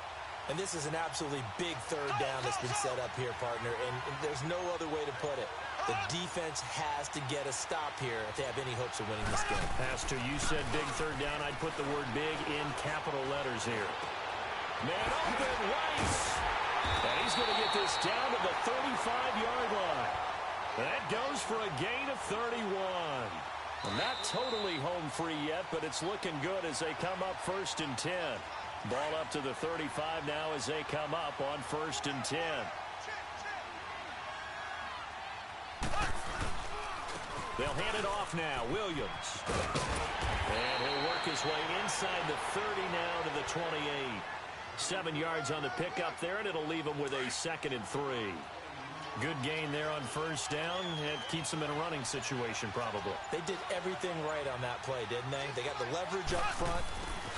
And this is an absolutely big third down that's been set up here, partner, and there's no other way to put it. The defense has to get a stop here if they have any hopes of winning this game. Pastor, you said big third down. I'd put the word big in capital letters here. Man open, Rice. And he's going to get this down to the 35-yard line. That goes for a gain of 31. Well, not totally home free yet, but it's looking good as they come up 1st and 10. Ball up to the 35 now as they come up on 1st and 10. They'll hand it off now. Williams. And he'll work his way inside the 30 now to the 28. 7 yards on the pickup there, and it'll leave him with a 2nd and 3. Good gain there on first down. It keeps them in a running situation, probably. They did everything right on that play, didn't they? They got the leverage up front,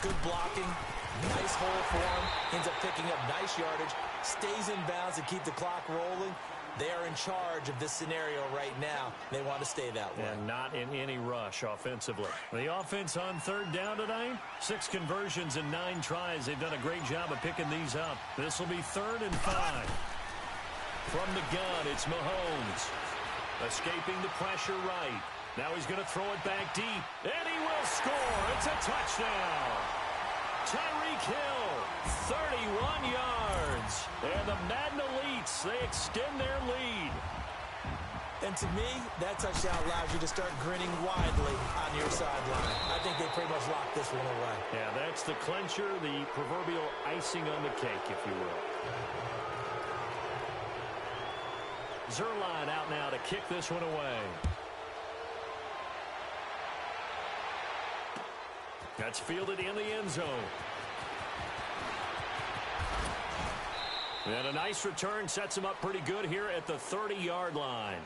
good blocking, nice hole for him, ends up picking up nice yardage, stays in bounds to keep the clock rolling. They are in charge of this scenario right now. They want to stay that way. And not in any rush offensively. The offense on third down tonight, 6 conversions and 9 tries. They've done a great job of picking these up. This will be 3rd and 5. From the gun, it's Mahomes. Escaping the pressure right. Now he's going to throw it back deep. And he will score. It's a touchdown. Tyreek Hill, 31 yards. And the Madden Elites, they extend their lead. And to me, that touchdown allows you to start grinning widely on your sideline. I think they pretty much locked this one away. Yeah, that's the clincher, the proverbial icing on the cake, if you will. Zerline out now to kick this one away. That's fielded in the end zone. And a nice return sets him up pretty good here at the 30-yard line.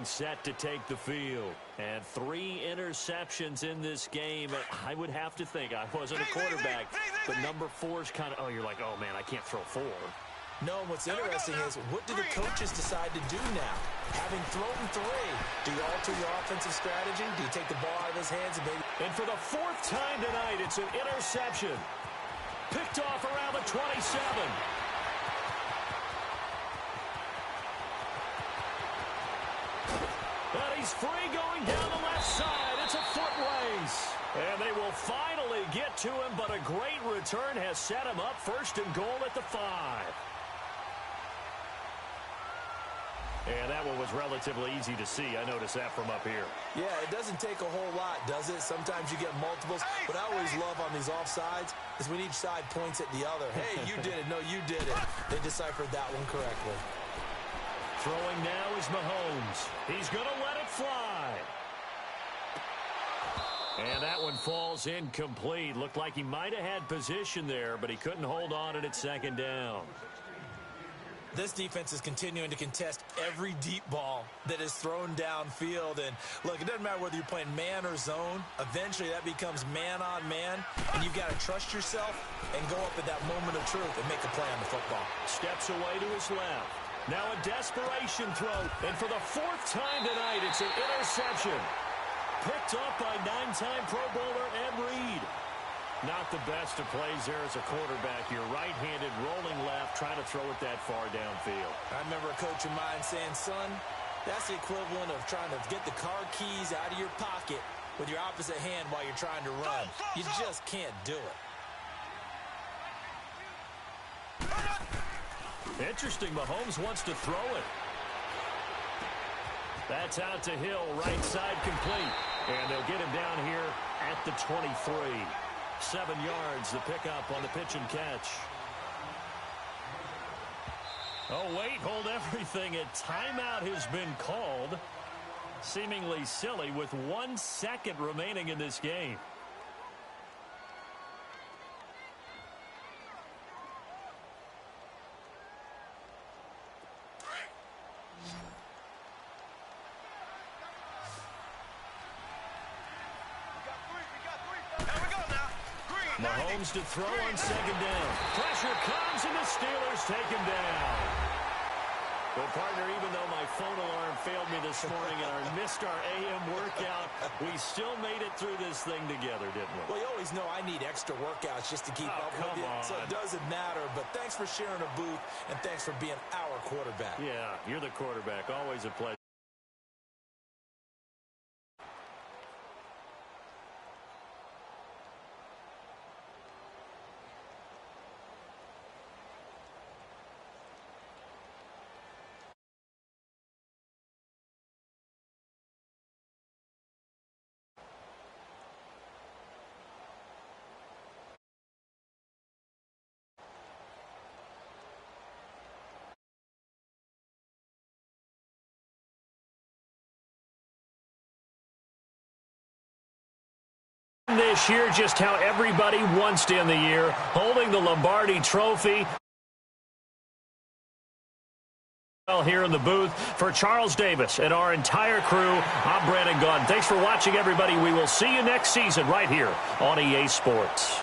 Set to take the field. And 3 interceptions in this game. I would have to think, I wasn't a quarterback, but number 4 is kind of, you're like, oh, man, I can't throw 4. No, what's interesting is, what do the coaches decide to do now? Having thrown 3, do you alter your offensive strategy? Do you take the ball out of his hands and maybe... And for the 4th time tonight, it's an interception. Picked off around the 27. He's free going down the left side. It's a foot race. And they will finally get to him, but a great return has set him up first and goal at the 5. And that one was relatively easy to see. I noticed that from up here. Yeah, it doesn't take a whole lot, does it? Sometimes you get multiples. What I always love on these offsides is when each side points at the other. Hey, you did it. No, you did it. They deciphered that one correctly. Throwing now is Mahomes. He's going to let it fly. And that one falls incomplete. Looked like he might have had position there, but he couldn't hold on at second down. This defense is continuing to contest every deep ball that is thrown downfield. And, look, it doesn't matter whether you're playing man or zone. Eventually, that becomes man-on-man, and you've got to trust yourself and go up at that moment of truth and make a play on the football. Steps away to his left. Now a desperation throw. And for the 4th time tonight, it's an interception. Picked up by 9-time Pro Bowler Ed Reed. Not the best of plays there as a quarterback. You're right-handed, rolling left, trying to throw it that far downfield. I remember a coach of mine saying, son, that's the equivalent of trying to get the car keys out of your pocket with your opposite hand while you're trying to run. You just can't do it. Interesting. Mahomes wants to throw it. That's out to Hill, right side complete. And they'll get him down here at the 23. 7 yards, the pickup on the pitch and catch. Oh, wait, hold everything. A timeout has been called. Seemingly silly with 1 second remaining in this game. Mahomes to throw on second down. Pressure comes, and the Steelers take him down. Well, partner, even though my phone alarm failed me this morning and I missed our AM workout, we still made it through this thing together, didn't we? Well, you always know I need extra workouts just to keep up with you, so it doesn't matter. But thanks for sharing a booth, and thanks for being our quarterback. Yeah, you're the quarterback. Always a pleasure. This year, just how everybody wants to end the year, holding the Lombardi Trophy. Here in the booth for Charles Davis and our entire crew, I'm Brandon Gaudin. Thanks for watching, everybody. We will see you next season right here on EA Sports.